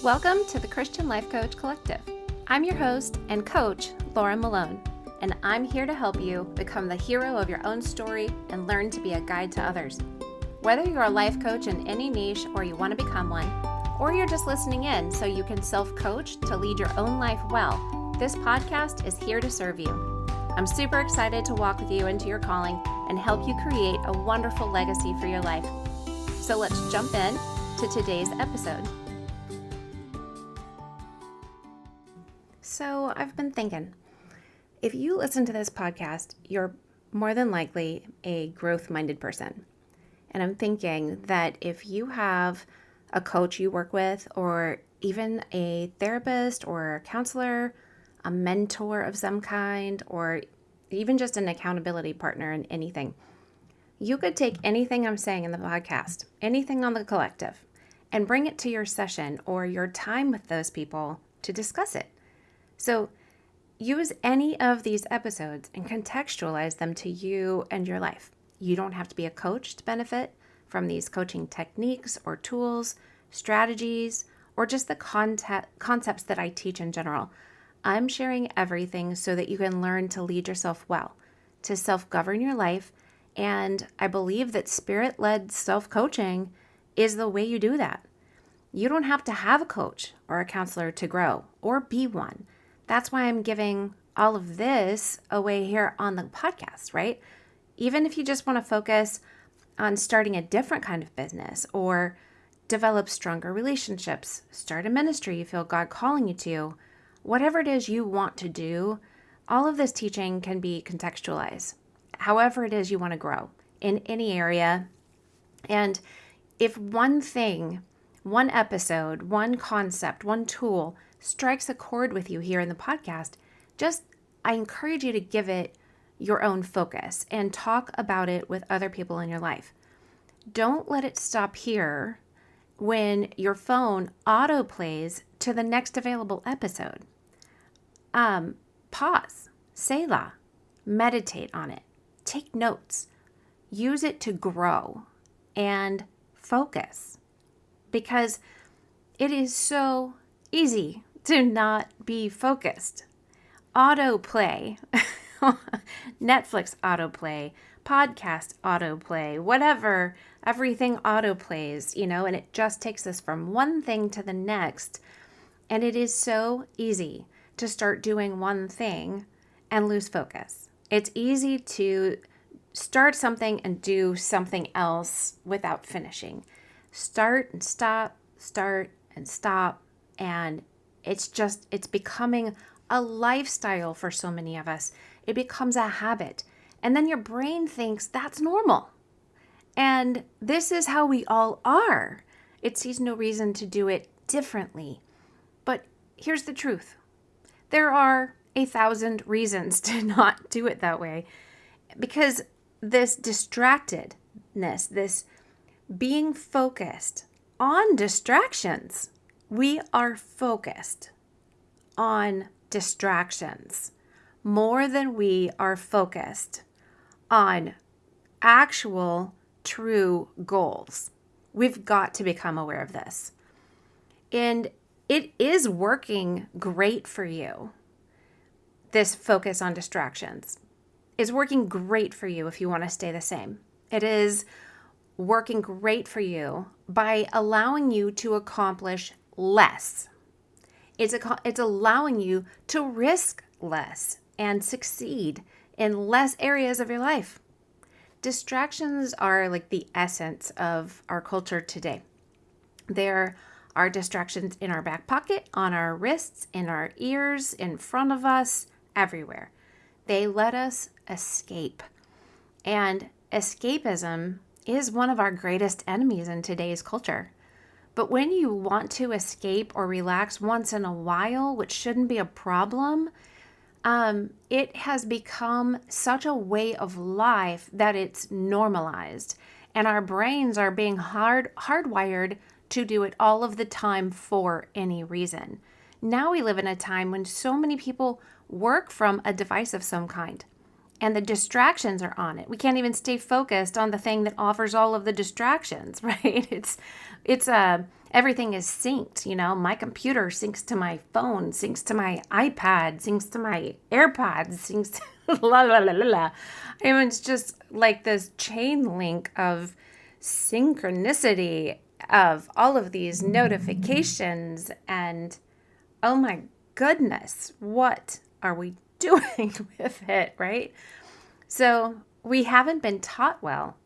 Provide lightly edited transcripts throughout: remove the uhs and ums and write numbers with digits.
Welcome to the Christian Life Coach Collective. I'm your host and coach, Laura Malone, and I'm here to help you become the hero of your own story and learn to be a guide to others. Whether you're a life coach in any niche or you want to become one, or you're just listening in so you can self-coach to lead your own life well, this podcast is here to serve you. I'm super excited to walk with you into your calling and help you create a wonderful legacy for your life. So let's jump in to today's episode. So I've been thinking, if you listen to this podcast, you're more than likely a growth-minded person. And I'm thinking that if you have a coach you work with, or even a therapist or a counselor, a mentor of some kind, or even just an accountability partner in anything, you could take anything I'm saying in the podcast, anything on the collective, and bring it to your session or your time with those people to discuss it. So use any of these episodes and contextualize them to you and your life. You don't have to be a coach to benefit from these coaching techniques or tools, strategies, or just the concepts that I teach in general. I'm sharing everything so that you can learn to lead yourself well, to self-govern your life, and I believe that spirit-led self-coaching is the way you do that. You don't have to have a coach or a counselor to grow or be one. That's why I'm giving all of this away here on the podcast, right? Even if you just want to focus on starting a different kind of business or develop stronger relationships, start a ministry you feel God calling you to, whatever it is you want to do, all of this teaching can be contextualized. However it is you want to grow in any area. And if one thing, one episode, one concept, one tool strikes a chord with you here in the podcast, I encourage you to give it your own focus and talk about it with other people in your life. Don't let it stop here when your phone autoplays to the next available episode. Pause, Selah, meditate on it, take notes, use it to grow and focus, because it is so easy to not be focused. Autoplay, Netflix autoplay, podcast autoplay, whatever, everything autoplays, and it just takes us from one thing to the next. And it is so easy to start doing one thing and lose focus. It's easy to start something and do something else without finishing. Start and stop, and it's becoming a lifestyle for so many of us. It becomes a habit. And then your brain thinks that's normal. And this is how we all are. It sees no reason to do it differently. But here's the truth. There are 1,000 reasons to not do it that way. Because this distractedness, this being focused on distractions, we are focused on distractions more than we are focused on actual true goals. We've got to become aware of this. And it is working great for you. This focus on distractions is working great for you if you want to stay the same. It is working great for you by allowing you to accomplish less. It's allowing you to risk less and succeed in less areas of your life. Distractions are like the essence of our culture today. There are distractions in our back pocket, on our wrists, in our ears, in front of us, everywhere. They let us escape. And escapism is one of our greatest enemies in today's culture. But when you want to escape or relax once in a while, which shouldn't be a problem, it has become such a way of life that it's normalized. And our brains are being hardwired to do it all of the time for any reason. Now we live in a time when so many people work from a device of some kind. And the distractions are on it. We can't even stay focused on the thing that offers all of the distractions, right? It's an everything is synced, my computer syncs to my phone, syncs to my iPad, syncs to my AirPods, syncs to la la la la la. I mean, it's just like this chain link of synchronicity of all of these notifications, and oh my goodness, what are we doing with it, right? So we haven't been taught well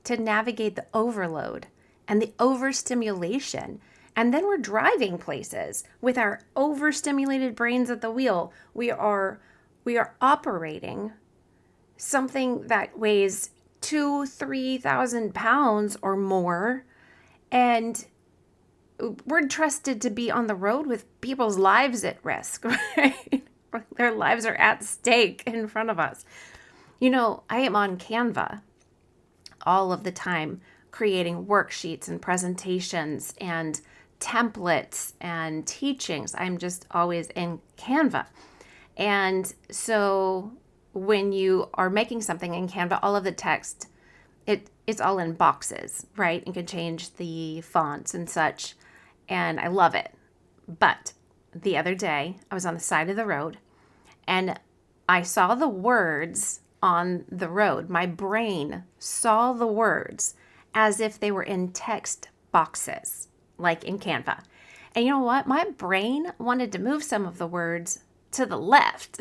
to navigate the overload and the overstimulation. And then we're driving places with our overstimulated brains at the wheel. We are operating something that weighs 2,000-3,000 pounds or more. And we're trusted to be on the road with people's lives at risk, right? Their lives are at stake in front of us. I am on Canva all of the time, creating worksheets and presentations and templates and teachings. I'm just always in Canva. And so when you are making something in Canva, all of the text, it's all in boxes, right? You can change the fonts and such. And I love it. But the other day, I was on the side of the road and I saw the words on the road. My brain saw the words as if they were in text boxes, like in Canva. And you know what? My brain wanted to move some of the words to the left.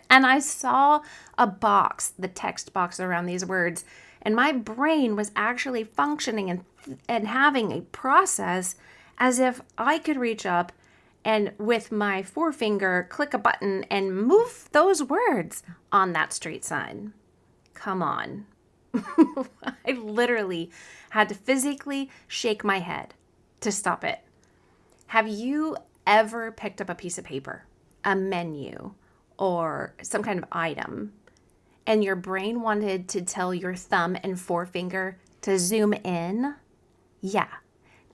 And I saw a box, the text box around these words, and my brain was actually functioning and having a process as if I could reach up and with my forefinger click a button and move those words on that street sign. Come on. I literally had to physically shake my head to stop it. Have you ever picked up a piece of paper, a menu, or some kind of item, and your brain wanted to tell your thumb and forefinger to zoom in? Yeah.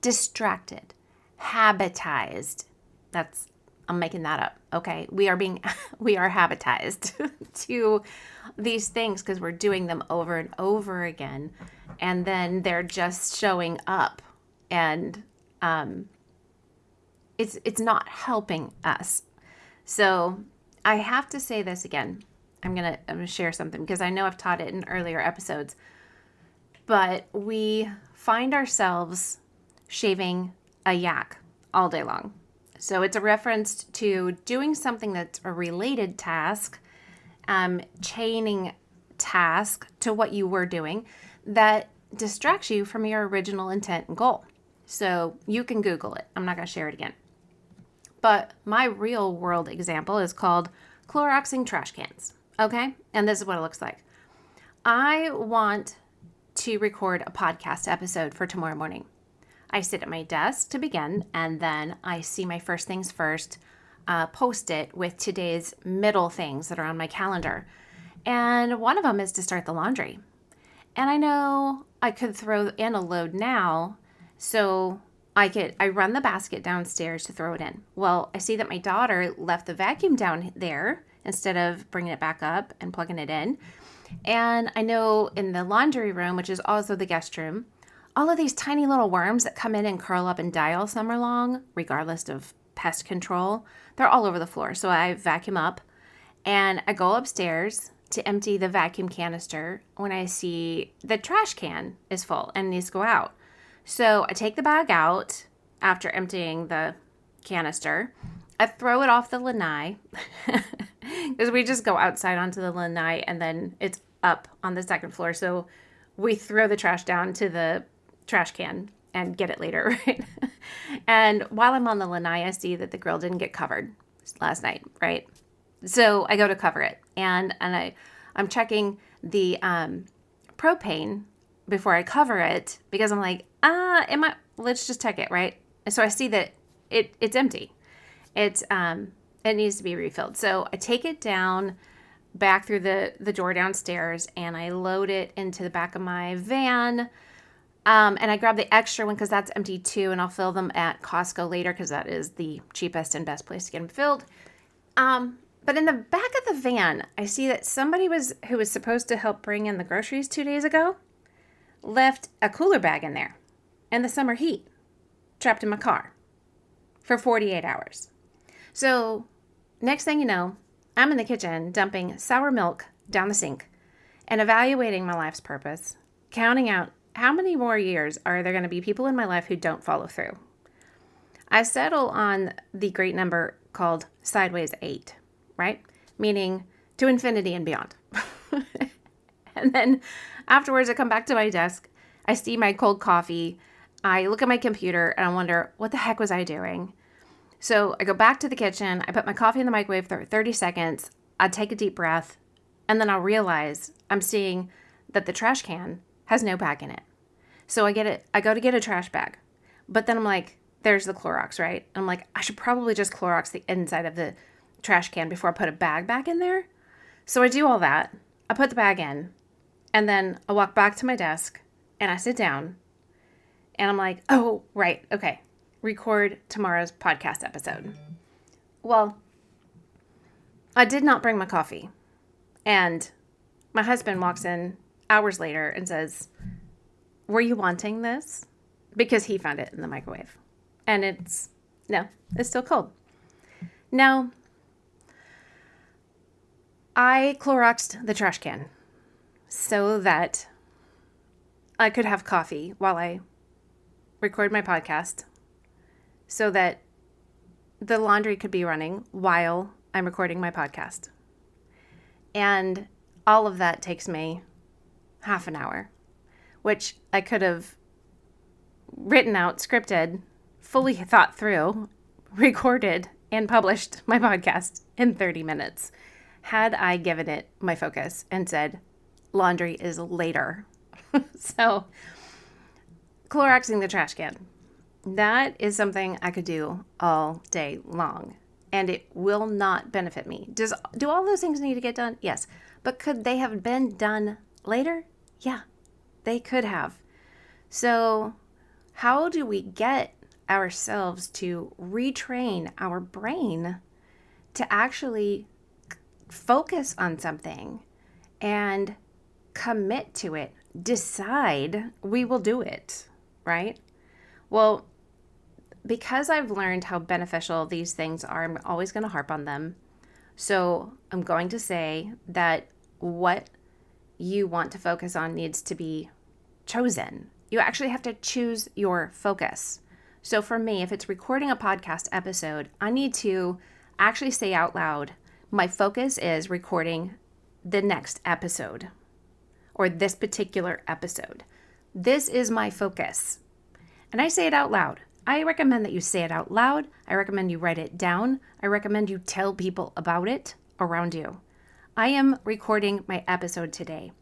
Distracted. Habitized. I'm making that up. Okay. We are habitized to these things because we're doing them over and over again. And then they're just showing up, and it's not helping us. So I have to say this again. I'm gonna share something because I know I've taught it in earlier episodes, but we find ourselves shaving a yak all day long. So it's a reference to doing something that's a related task, chaining task to what you were doing that distracts you from your original intent and goal. So you can Google it. I'm not going to share it again. But my real world example is called Cloroxing trash cans. Okay? And this is what it looks like. I want to record a podcast episode for tomorrow morning. I sit at my desk to begin, and then I see my first things first, post it with today's middle things that are on my calendar. And one of them is to start the laundry. And I know I could throw in a load now, so I run the basket downstairs to throw it in. Well, I see that my daughter left the vacuum down there instead of bringing it back up and plugging it in. And I know in the laundry room, which is also the guest room, all of these tiny little worms that come in and curl up and die all summer long, regardless of pest control, they're all over the floor. So I vacuum up and I go upstairs to empty the vacuum canister when I see the trash can is full and needs to go out. So I take the bag out after emptying the canister. I throw it off the lanai because we just go outside onto the lanai and then it's up on the second floor. So we throw the trash down to the trash can and get it later, right? And while I'm on the lanai, I see that the grill didn't get covered last night, right? So I go to cover it, and I'm checking the propane before I cover it because I'm like, let's just check it, right? So I see that it's empty. It needs to be refilled. So I take it down back through the door downstairs and I load it into the back of my van. And I grab the extra one because that's empty too, and I'll fill them at Costco later because that is the cheapest and best place to get them filled. But in the back of the van, I see that somebody who was supposed to help bring in the groceries 2 days ago left a cooler bag in there in the summer heat. trapped in my car for 48 hours. So next thing you know, I'm in the kitchen dumping sour milk down the sink and evaluating my life's purpose, counting out how many more years are there going to be people in my life who don't follow through. I settle on the great number called sideways 8, right? Meaning to infinity and beyond. And then afterwards, I come back to my desk. I see my cold coffee. I look at my computer and I wonder, what the heck was I doing? So I go back to the kitchen. I put my coffee in the microwave for 30 seconds. I take a deep breath. And then I'll realize I'm seeing that the trash can has no bag in it. So I go to get a trash bag. But then I'm like, there's the Clorox, right? And I'm like, I should probably just Clorox the inside of the trash can before I put a bag back in there. So I do all that. I put the bag in. And then I walk back to my desk and I sit down. And I'm like, oh, right, okay. Record tomorrow's podcast episode. Well, I did not bring my coffee. And my husband walks in hours later and says, were you wanting this? Because he found it in the microwave. And it's still cold. Now, I Cloroxed the trash can so that I could have coffee while I record my podcast, so that the laundry could be running while I'm recording my podcast. And all of that takes me half an hour, which I could have written out, scripted, fully thought through, recorded, and published my podcast in 30 minutes had I given it my focus and said, laundry is later. So, Cloroxing the trash can. That is something I could do all day long, and it will not benefit me. Do all those things need to get done? Yes. But could they have been done later? Yeah, they could have. So how do we get ourselves to retrain our brain to actually focus on something and commit to it, decide we will do it, right? Well, because I've learned how beneficial these things are, I'm always going to harp on them. So I'm going to say that what you want to focus on needs to be chosen. You actually have to choose your focus. So for me, if it's recording a podcast episode, I need to actually say out loud, my focus is recording the next episode or this particular episode. This is my focus. And I say it out loud. I recommend that you say it out loud. I recommend you write it down. I recommend you tell people about it around you. I am recording my episode today.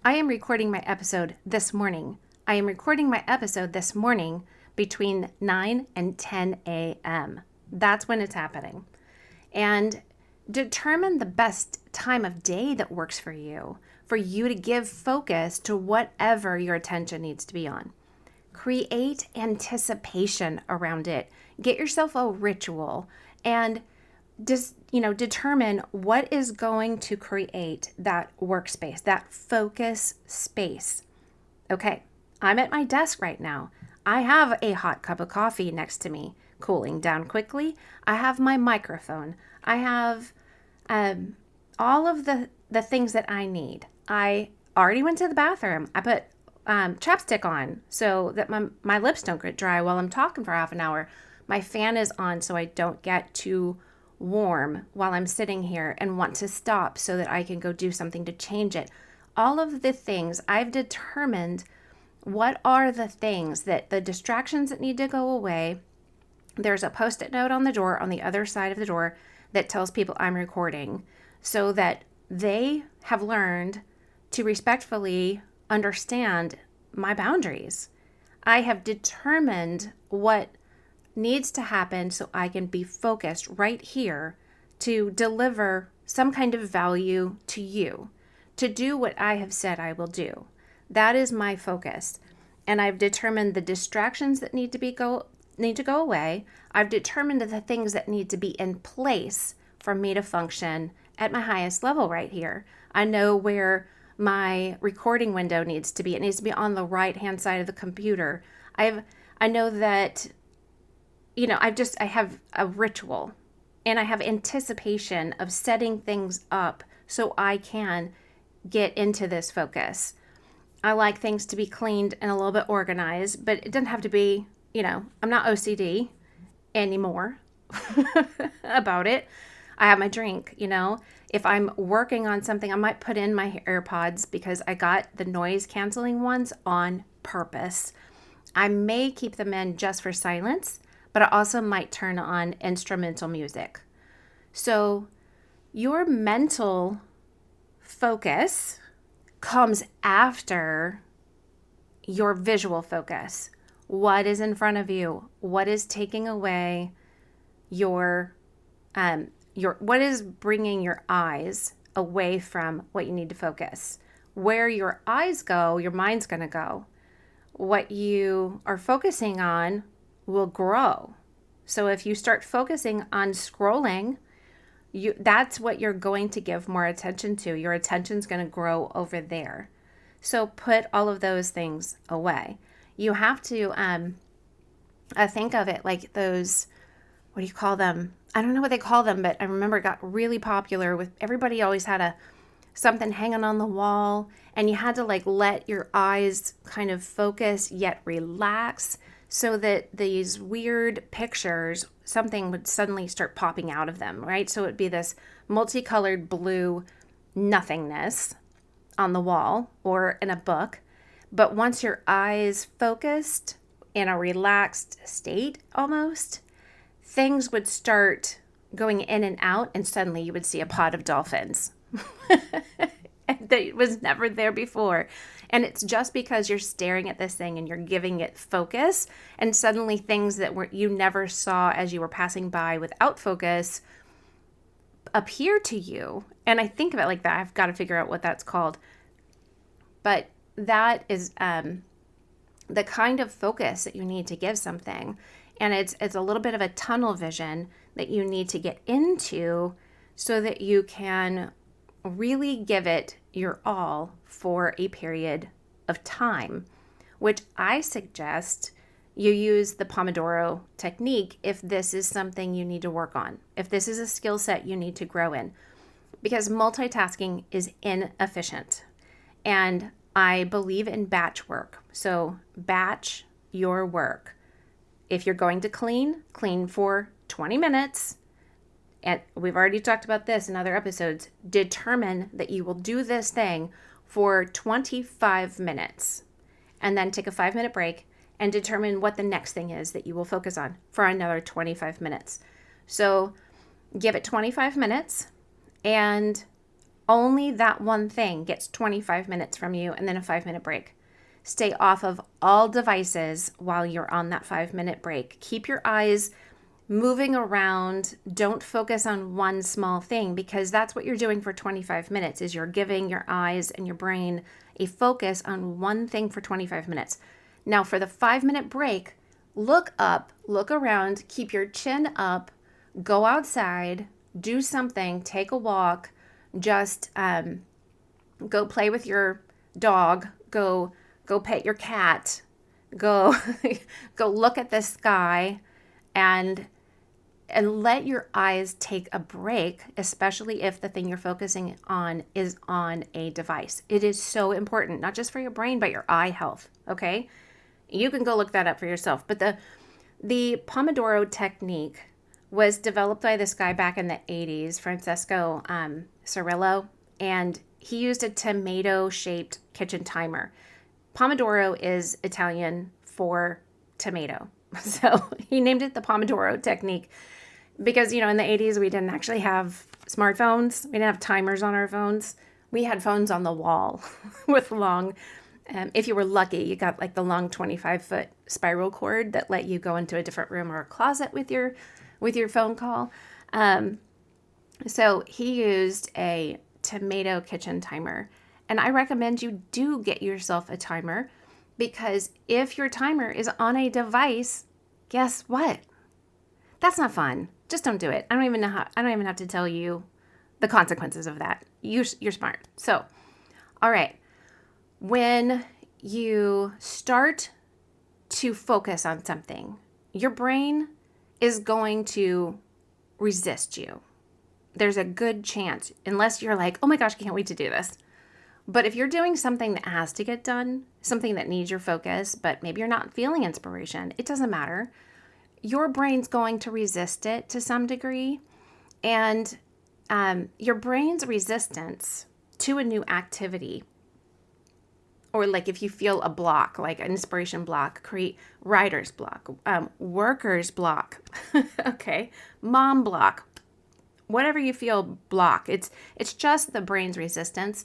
I am recording my episode this morning. I am recording my episode this morning between 9 and 10 a.m. That's when it's happening. And determine the best time of day that works for you to give focus to whatever your attention needs to be on. Create anticipation around it. Get yourself a ritual and just, determine what is going to create that workspace, that focus space. Okay, I'm at my desk right now. I have a hot cup of coffee next to me, cooling down quickly. I have my microphone. I have all of the things that I need. I already went to the bathroom. I put chapstick on so that my lips don't get dry while I'm talking for half an hour. My fan is on so I don't get too warm while I'm sitting here and want to stop so that I can go do something to change it. All of the things I've determined, what are the things that the distractions that need to go away. There's a post-it note on the door on the other side of the door that tells people I'm recording so that they have learned to respectfully understand my boundaries. I have determined what needs to happen so I can be focused right here to deliver some kind of value to you, to do what I have said I will do. That is my focus. And I've determined the distractions that need to go away. I've determined the things that need to be in place for me to function at my highest level right here. I know where my recording window needs to be. It needs to be on the right-hand side of the computer. I know that I have a ritual and I have anticipation of setting things up so I can get into this focus. I like things to be cleaned and a little bit organized, but it doesn't have to be, I'm not OCD anymore about it. I have my drink, If I'm working on something, I might put in my AirPods because I got the noise canceling ones on purpose. I may keep them in just for silence, but I also might turn on instrumental music. So your mental focus comes after your visual focus. What is in front of you? What is taking away your what is bringing your eyes away from what you need to focus? Where your eyes go, your mind's going to go. What you are focusing on will grow. So if you start focusing on scrolling, that's what you're going to give more attention to. Your attention's going to grow over there. So put all of those things away. You have to think of it like those, what do you call them? I don't know what they call them, but I remember it got really popular with everybody always had something hanging on the wall, and you had to let your eyes kind of focus yet relax so that these weird pictures, something would suddenly start popping out of them, right? So it'd be this multicolored blue nothingness on the wall or in a book. But once your eyes focused in a relaxed state almost, things would start going in and out, and suddenly you would see a pod of dolphins. That was never there before. And it's just because you're staring at this thing and you're giving it focus, and suddenly things that you never saw as you were passing by without focus appear to you. And I think of it like that. I've got to figure out what that's called. But that is the kind of focus that you need to give something. And it's a little bit of a tunnel vision that you need to get into so that you can really give it your all for a period of time, which I suggest you use the Pomodoro technique if this is something you need to work on, if this is a skill set you need to grow in, because multitasking is inefficient. And I believe in batch work. So batch your work. If you're going to clean for 20 minutes. And we've already talked about this in other episodes. Determine that you will do this thing for 25 minutes and then take a 5-minute break and determine what the next thing is that you will focus on for another 25 minutes. So give it 25 minutes and only that one thing gets 25 minutes from you and then a 5-minute break. Stay off of all devices while you're on that 5-minute break. Keep your eyes moving around. Don't focus on one small thing, because that's what you're doing for 25 minutes is you're giving your eyes and your brain a focus on one thing for 25 minutes. Now for the 5-minute break, look up, look around, keep your chin up, go outside, do something, take a walk, just go play with your dog, go pet your cat, go look at the sky, and let your eyes take a break, especially if the thing you're focusing on is on a device. It is so important, not just for your brain, but your eye health, okay? You can go look that up for yourself. But the Pomodoro technique was developed by this guy back in the 80s, Francesco Cirillo, and he used a tomato-shaped kitchen timer. Pomodoro is Italian for tomato. So he named it the Pomodoro technique because, in the 80s, we didn't actually have smartphones. We didn't have timers on our phones. We had phones on the wall with long, if you were lucky, you got the long 25-foot spiral cord that let you go into a different room or a closet with your phone call. So he used a tomato kitchen timer. And I recommend you do get yourself a timer, because if your timer is on a device, guess what? That's not fun. Just don't do it. I don't even have to tell you the consequences of that. You're smart. So, all right. When you start to focus on something, your brain is going to resist you. There's a good chance, unless you're like, oh my gosh, I can't wait to do this. But if you're doing something that has to get done, something that needs your focus, but maybe you're not feeling inspiration, it doesn't matter. Your brain's going to resist it to some degree. And your brain's resistance to a new activity, or like if you feel a block, like an inspiration block, create writer's block, worker's block, okay, mom block, whatever you feel block. It's just the brain's resistance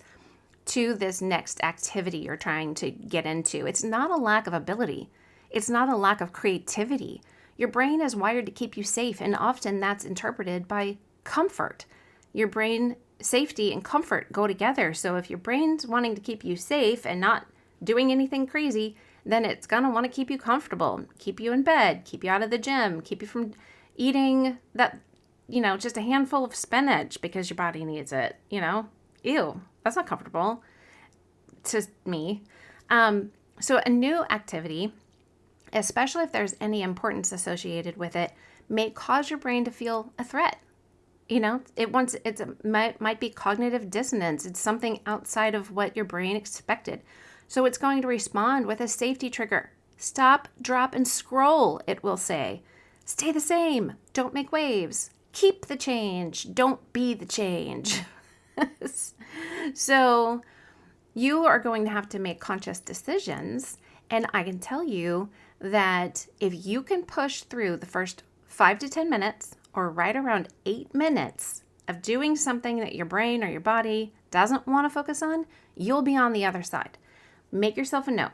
to this next activity you're trying to get into. It's not a lack of ability. It's not a lack of creativity. Your brain is wired to keep you safe, and often that's interpreted by comfort. Your brain safety and comfort go together. So if your brain's wanting to keep you safe and not doing anything crazy, then it's going to want to keep you comfortable, keep you in bed, keep you out of the gym, keep you from eating that, just a handful of spinach because your body needs it, Ew, that's not comfortable to me. So a new activity, especially if there's any importance associated with it, may cause your brain to feel a threat. It might be cognitive dissonance. It's something outside of what your brain expected. So it's going to respond with a safety trigger. Stop, drop, and scroll, it will say. Stay the same. Don't make waves. Keep the change. Don't be the change. So you are going to have to make conscious decisions. And I can tell you that if you can push through the first 5 to 10 minutes, or right around 8 minutes of doing something that your brain or your body doesn't want to focus on, you'll be on the other side. Make yourself a note.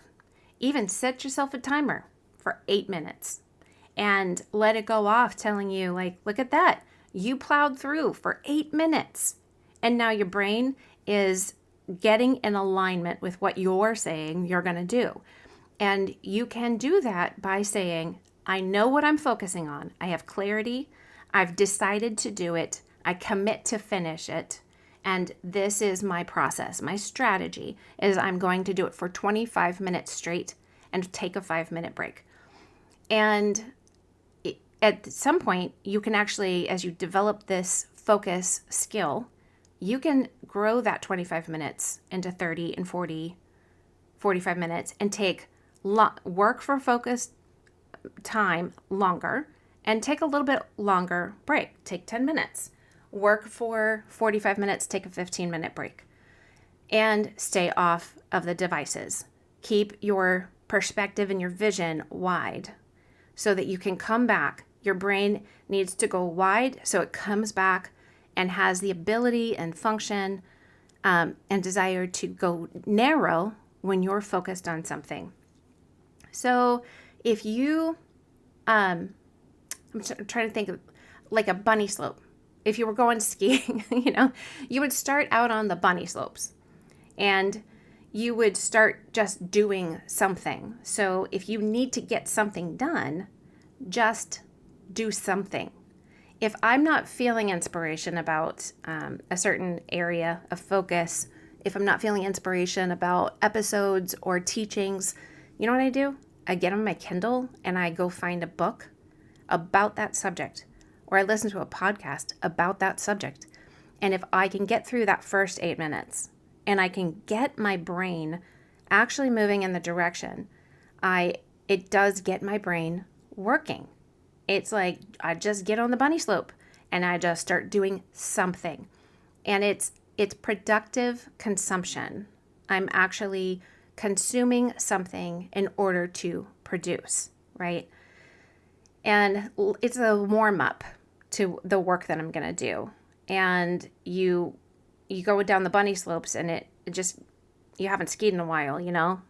Even set yourself a timer for 8 minutes and let it go off telling you, like, look at that. You plowed through for 8 minutes. And now your brain is getting in alignment with what you're saying you're going to do. And you can do that by saying, I know what I'm focusing on. I have clarity. I've decided to do it. I commit to finish it. And this is my process. My strategy is I'm going to do it for 25 minutes straight and take a 5-minute break. And at some point, you can actually, as you develop this focus skill, you can grow that 25 minutes into 30 and 40, 45 minutes and take work for focus time longer and take a little bit longer break. Take 10 minutes. Work for 45 minutes, take a 15-minute break. And stay off of the devices. Keep your perspective and your vision wide so that you can come back. Your brain needs to go wide so it comes back and has the ability and function and desire to go narrow when you're focused on something. So if you... I'm trying to think of like a bunny slope. If you were going skiing, you would start out on the bunny slopes and you would start just doing something. So if you need to get something done, just do something. If I'm not feeling inspiration about a certain area of focus, if I'm not feeling inspiration about episodes or teachings, you know what I do? I get on my Kindle and I go find a book about that subject, or I listen to a podcast about that subject. And if I can get through that first 8 minutes and I can get my brain actually moving in the direction, it does get my brain working. It's like I just get on the bunny slope and I just start doing something. And it's productive consumption. I'm actually consuming something in order to produce, right? And it's a warm up to the work that I'm going to do. And you go down the bunny slopes and it just, you haven't skied in a while,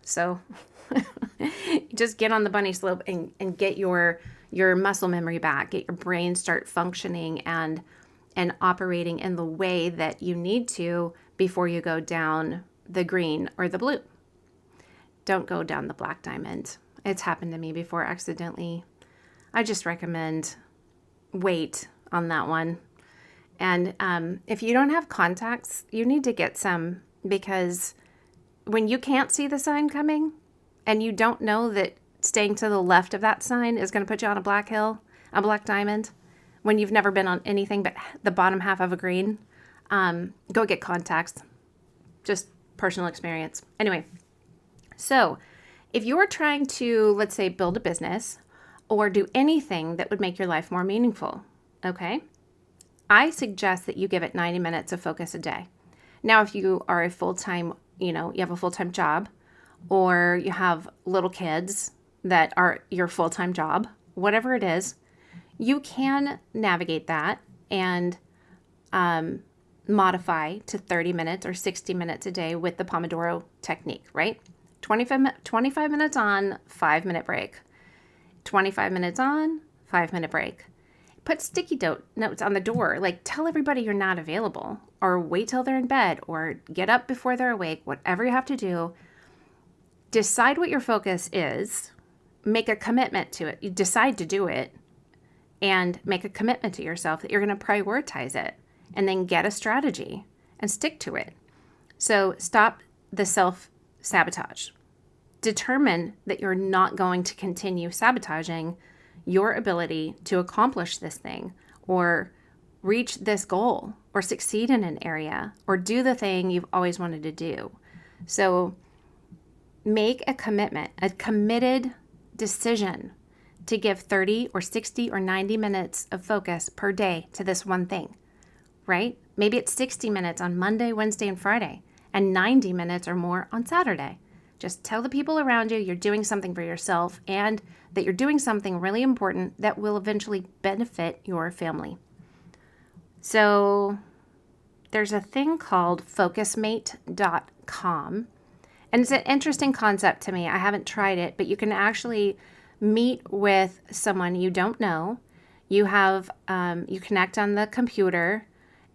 So just get on the bunny slope and get your muscle memory back, get your brain start functioning and operating in the way that you need to before you go down the green or the blue. Don't go down the black diamond. It's happened to me before accidentally. I just recommend wait on that one. And if you don't have contacts, you need to get some, because when you can't see the sign coming and you don't know that staying to the left of that sign is going to put you on a black hill, a black diamond when you've never been on anything but the bottom half of a green, go get contacts. Just personal experience. Anyway, so if you're trying to, let's say, build a business or do anything that would make your life more meaningful, okay, I suggest that you give it 90 minutes of focus a day. Now, if you are a full-time, you have a full-time job, or you have little kids that are your full-time job, whatever it is, you can navigate that and modify to 30 minutes or 60 minutes a day with the Pomodoro technique, right? 25 minutes on, 5-minute break. 25 minutes on, 5-minute break. Put sticky notes on the door, like tell everybody you're not available, or wait till they're in bed, or get up before they're awake, whatever you have to do. Decide what your focus is, make a commitment to it. You decide to do it and make a commitment to yourself that you're going to prioritize it, and then get a strategy and stick to it. So stop the self-sabotage. Determine that you're not going to continue sabotaging your ability to accomplish this thing or reach this goal or succeed in an area or do the thing you've always wanted to do. So make a commitment, a committed decision to give 30 or 60 or 90 minutes of focus per day to this one thing, right? Maybe it's 60 minutes on Monday, Wednesday, and Friday, and 90 minutes or more on Saturday. Just tell the people around you you're doing something for yourself and that you're doing something really important that will eventually benefit your family. So there's a thing called focusmate.com, and it's an interesting concept to me. I haven't tried it, but you can actually meet with someone you don't know. You have you connect on the computer,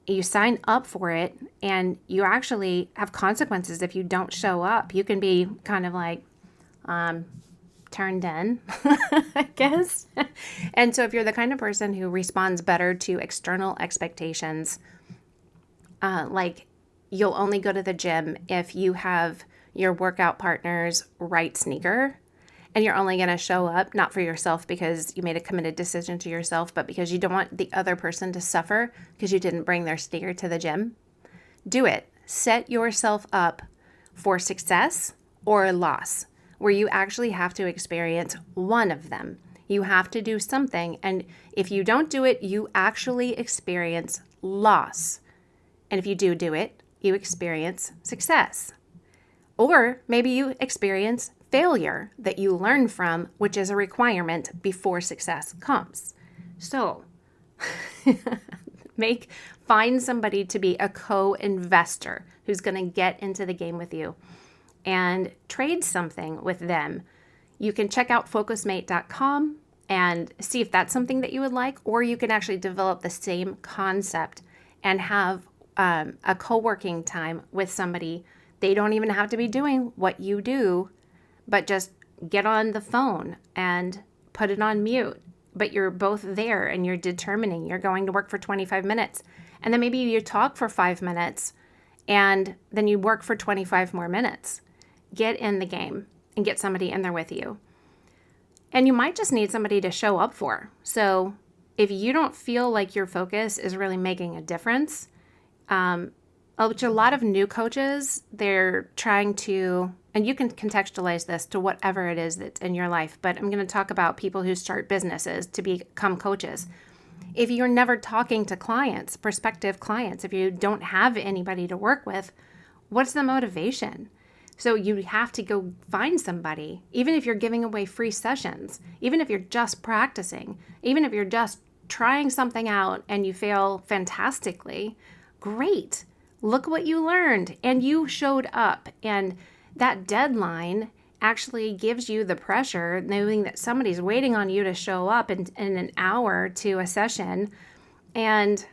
you sign up for it, and you actually have consequences if you don't show up. You can be kind of like turned in, I guess. And so if you're the kind of person who responds better to external expectations, like you'll only go to the gym if you have your workout partner's right sneaker, and you're only going to show up not for yourself because you made a committed decision to yourself, but because you don't want the other person to suffer because you didn't bring their sneaker to the gym, do it. Set yourself up for success or loss, where you actually have to experience one of them. You have to do something, and if you don't do it, you actually experience loss. And if you do it, you experience success. Or maybe you experience failure that you learn from, which is a requirement before success comes. So find somebody to be a co-investor who's going to get into the game with you and trade something with them. You can check out focusmate.com and see if that's something that you would like, or you can actually develop the same concept and have a co-working time with somebody. They don't even have to be doing what you do, but just get on the phone and put it on mute. But you're both there and you're determining you're going to work for 25 minutes. And then maybe you talk for 5 minutes and then you work for 25 more minutes. Get in the game and get somebody in there with you. And you might just need somebody to show up for. So if you don't feel like your focus is really making a difference, which a lot of new coaches, they're trying to, and you can contextualize this to whatever it is that's in your life, but I'm going to talk about people who start businesses to become coaches. If you're never talking to clients, prospective clients, if you don't have anybody to work with, what's the motivation? So you have to go find somebody, even if you're giving away free sessions, even if you're just practicing, even if you're just trying something out and you fail fantastically, great. Look what you learned and you showed up, and that deadline actually gives you the pressure knowing that somebody's waiting on you to show up in an hour to a session. And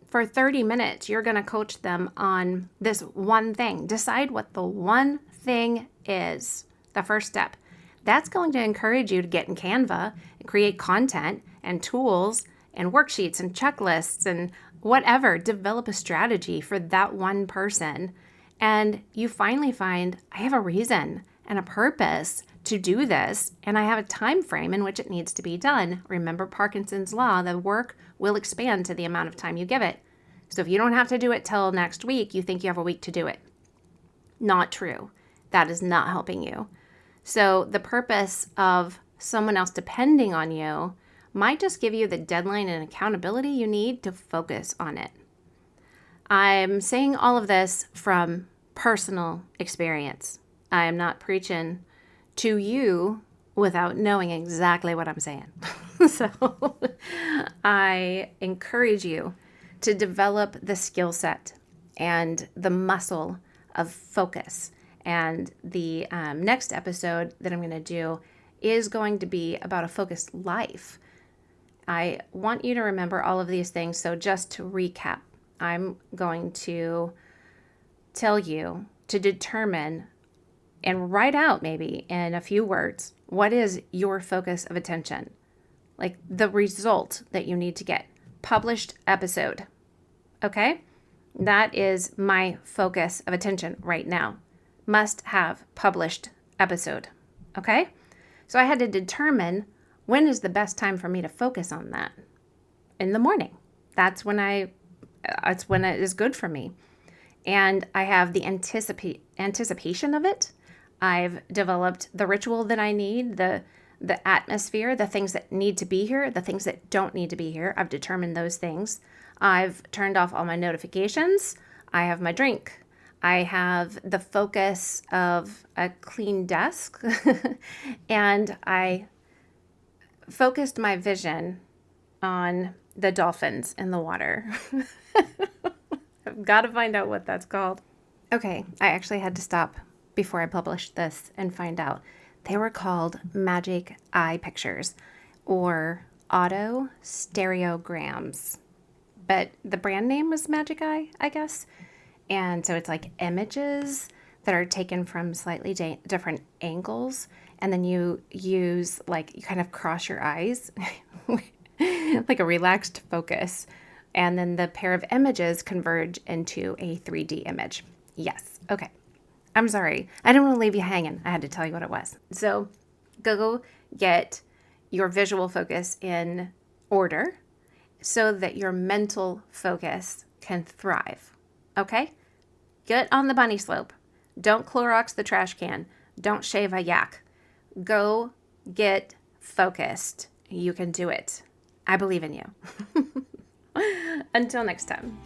for 30 minutes, you're going to coach them on this one thing. Decide what the one thing is, the first step. That's going to encourage you to get in Canva and create content and tools and worksheets and checklists and whatever. Develop a strategy for that one person. And you finally find, I have a reason and a purpose to do this, and I have a time frame in which it needs to be done. Remember Parkinson's law, the work will expand to the amount of time you give it. So if you don't have to do it till next week, you think you have a week to do it. Not true. That is not helping you. So the purpose of someone else depending on you might just give you the deadline and accountability you need to focus on it. I'm saying all of this from personal experience. I am not preaching to you without knowing exactly what I'm saying. So I encourage you to develop the skill set and the muscle of focus. And the next episode that I'm going to do is going to be about a focused life. I want you to remember all of these things. So just to recap, I'm going to tell you to determine and write out maybe in a few words, what is your focus of attention? Like the result that you need to get. Published episode. Okay? That is my focus of attention right now. Must have published episode. Okay? So I had to determine when is the best time for me to focus on that. In the morning. That's when it is good for me. And I have the anticipation of it. I've developed the ritual that I need, the atmosphere, the things that need to be here, the things that don't need to be here. I've determined those things. I've turned off all my notifications. I have my drink. I have the focus of a clean desk. And I focused my vision on the dolphins in the water. I've got to find out what that's called. Okay, I actually had to stop before I published this and find out. They were called magic eye pictures or auto stereograms. But the brand name was Magic Eye, I guess. And so it's like images that are taken from slightly different angles. And then you use you kind of cross your eyes like a relaxed focus. And then the pair of images converge into a 3D image. Yes. Okay. I'm sorry. I didn't want to leave you hanging. I had to tell you what it was. So go get your visual focus in order so that your mental focus can thrive. Okay? Get on the bunny slope. Don't Clorox the trash can. Don't shave a yak. Go get focused. You can do it. I believe in you. Until next time.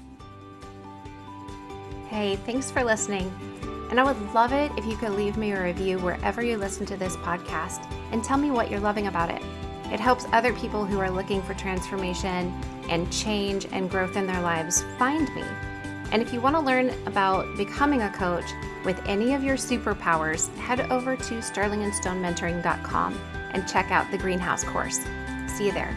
Hey, thanks for listening. And I would love it if you could leave me a review wherever you listen to this podcast and tell me what you're loving about it. It helps other people who are looking for transformation and change and growth in their lives find me. And if you want to learn about becoming a coach with any of your superpowers, head over to sterlingandstonementoring.com and check out the Greenhouse course. See you there.